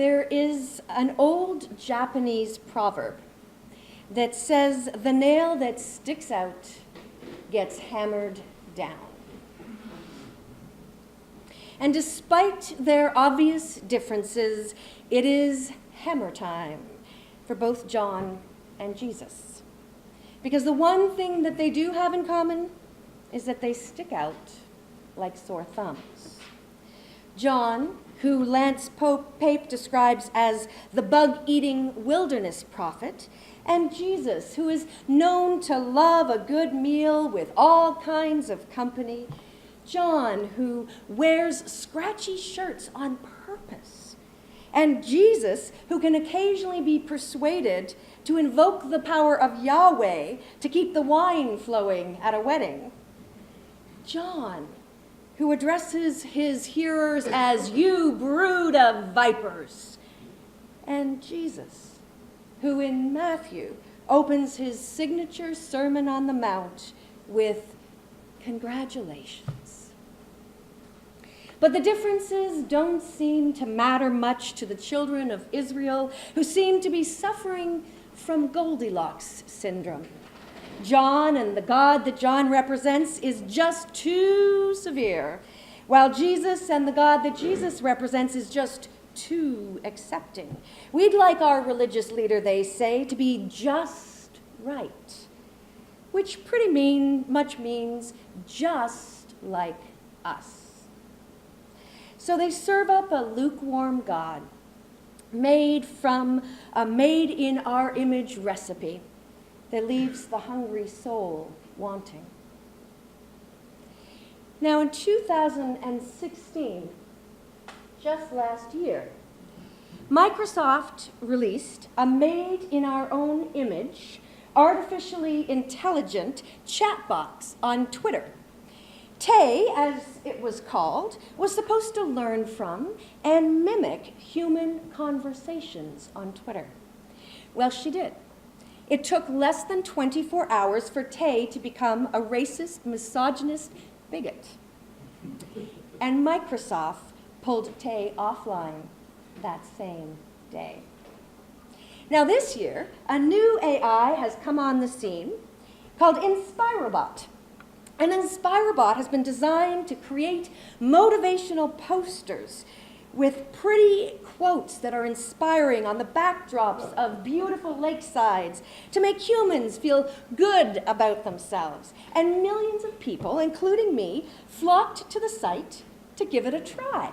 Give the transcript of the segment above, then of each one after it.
There is an old Japanese proverb that says, "The nail that sticks out gets hammered down." And despite their obvious differences, it is hammer time for both John and Jesus. Because the one thing that they do have in common is that they stick out like sore thumbs. John, who Lance Pape describes as the bug-eating wilderness prophet, and Jesus, who is known to love a good meal with all kinds of company. John, who wears scratchy shirts on purpose. And Jesus, who can occasionally be persuaded to invoke the power of Yahweh to keep the wine flowing at a wedding. John, who addresses his hearers as "you brood of vipers." And Jesus, who in Matthew opens his signature Sermon on the Mount with "congratulations." But the differences don't seem to matter much to the children of Israel, who seem to be suffering from Goldilocks syndrome. John and the God that John represents is just too severe, while Jesus and the God that Jesus represents is just too accepting. We'd like our religious leader, they say, to be just right, which pretty much means just like us. So they serve up a lukewarm God made from a made-in-our-image recipe that leaves the hungry soul wanting. Now in 2016, just last year, Microsoft released a made-in-our-own-image, artificially intelligent chat box on Twitter. Tay, as it was called, was supposed to learn from and mimic human conversations on Twitter. Well, she did. It took less than 24 hours for Tay to become a racist, misogynist bigot. And Microsoft pulled Tay offline that same day. Now this year, a new AI has come on the scene called InspiroBot. And InspiroBot has been designed to create motivational posters with pretty quotes that are inspiring on the backdrops of beautiful lakesides to make humans feel good about themselves. And millions of people, including me, flocked to the site to give it a try.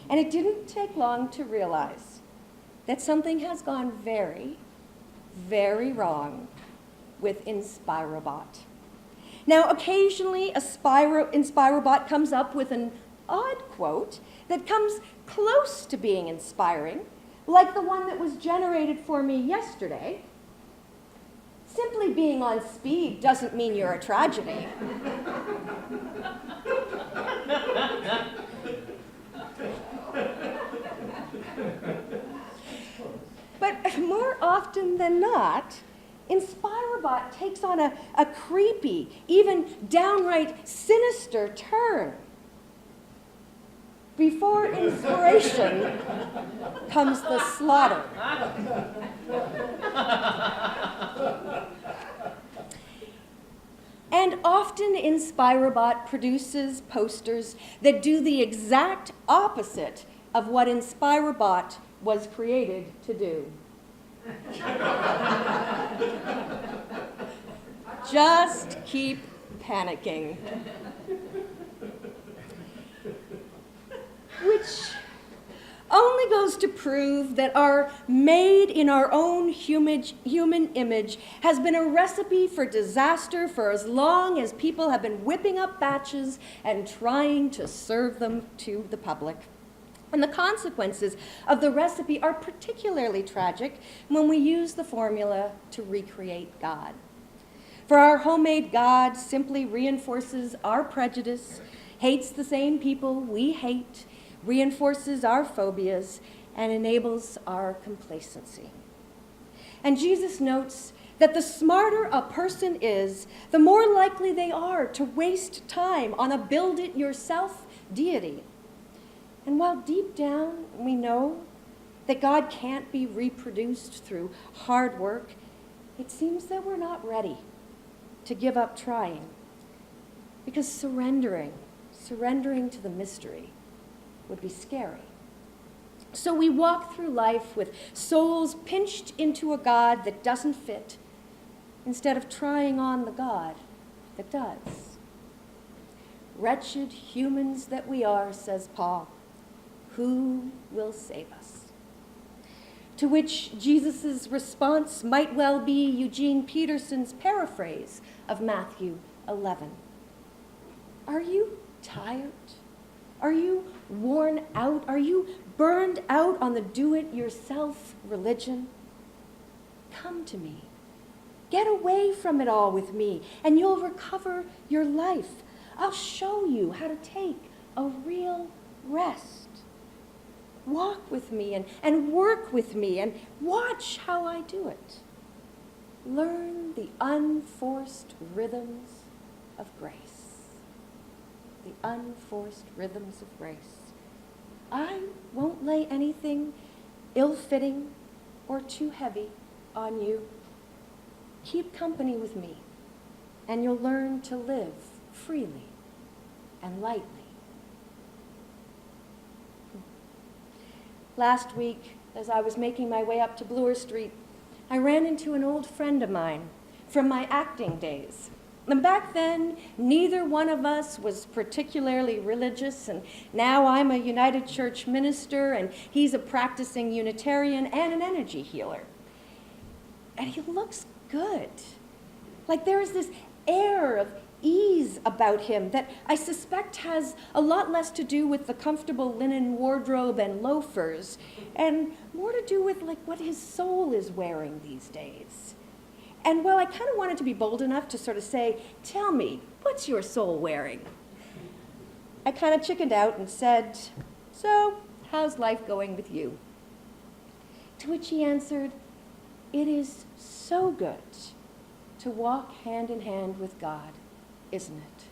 And it didn't take long to realize that something has gone very, very wrong with InspiroBot. Now, occasionally, InspiroBot comes up with an odd quote that comes close to being inspiring, like the one that was generated for me yesterday. Simply being on speed doesn't mean you're a tragedy. But more often than not, InspiroBot takes on a creepy, even downright sinister turn. Before inspiration comes the slaughter. And often InspiroBot produces posters that do the exact opposite of what InspiroBot was created to do. Just keep panicking. Which only goes to prove that our made-in-our-own human image has been a recipe for disaster for as long as people have been whipping up batches and trying to serve them to the public. And the consequences of the recipe are particularly tragic when we use the formula to recreate God. For our homemade God simply reinforces our prejudice, hates the same people we hate, reinforces our phobias, and enables our complacency. And Jesus notes that the smarter a person is, the more likely they are to waste time on a build-it-yourself deity. And while deep down we know that God can't be reproduced through hard work, it seems that we're not ready to give up trying, because surrendering to the mystery would be scary. So we walk through life with souls pinched into a God that doesn't fit, instead of trying on the God that does. Wretched humans that we are, says Paul, who will save us? To which Jesus' response might well be Eugene Peterson's paraphrase of Matthew 11. Are you tired? Are you worn out? Are you burned out on the do-it-yourself religion? Come to me. Get away from it all with me, and you'll recover your life. I'll show you how to take a real rest. Walk with me and work with me and watch how I do it. Learn the unforced rhythms of grace. The unforced rhythms of grace. I won't lay anything ill-fitting or too heavy on you. Keep company with me, and you'll learn to live freely and lightly. Last week, as I was making my way up to Bloor Street, I ran into an old friend of mine from my acting days. And back then, neither one of us was particularly religious, and now I'm a United Church minister, and he's a practicing Unitarian and an energy healer. And he looks good. Like there is this air of ease about him that I suspect has a lot less to do with the comfortable linen wardrobe and loafers, and more to do with like what his soul is wearing these days. And well, I kind of wanted to be bold enough to sort of say, tell me, what's your soul wearing? I kind of chickened out and said, so, how's life going with you? To which he answered, it is so good to walk hand in hand with God, isn't it?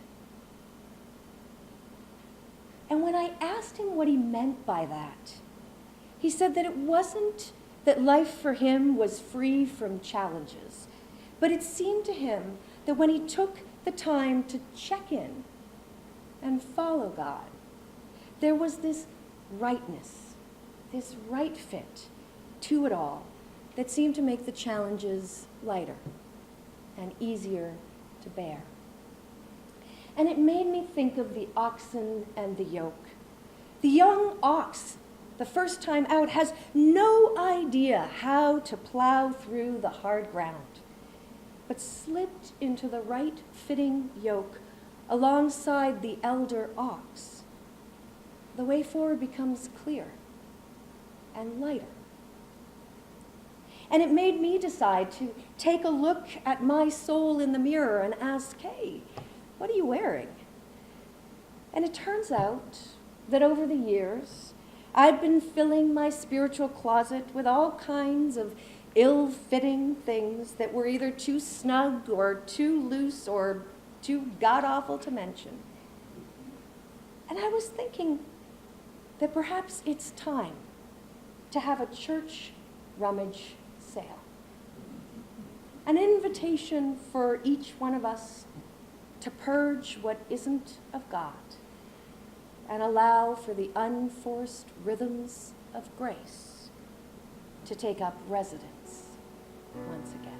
And when I asked him what he meant by that, he said that it wasn't that life for him was free from challenges, but it seemed to him that when he took the time to check in and follow God, there was this rightness, this right fit to it all that seemed to make the challenges lighter and easier to bear. And it made me think of the oxen and the yoke. The young ox, the first time out, has no idea how to plow through the hard ground, but slipped into the right-fitting yoke alongside the elder ox. The way forward becomes clear and lighter. And it made me decide to take a look at my soul in the mirror and ask, hey, what are you wearing? And it turns out that over the years, I'd been filling my spiritual closet with all kinds of ill-fitting things that were either too snug or too loose or too god-awful to mention. And I was thinking that perhaps it's time to have a church rummage sale. An invitation for each one of us to purge what isn't of God and allow for the unforced rhythms of grace to take up residence once again.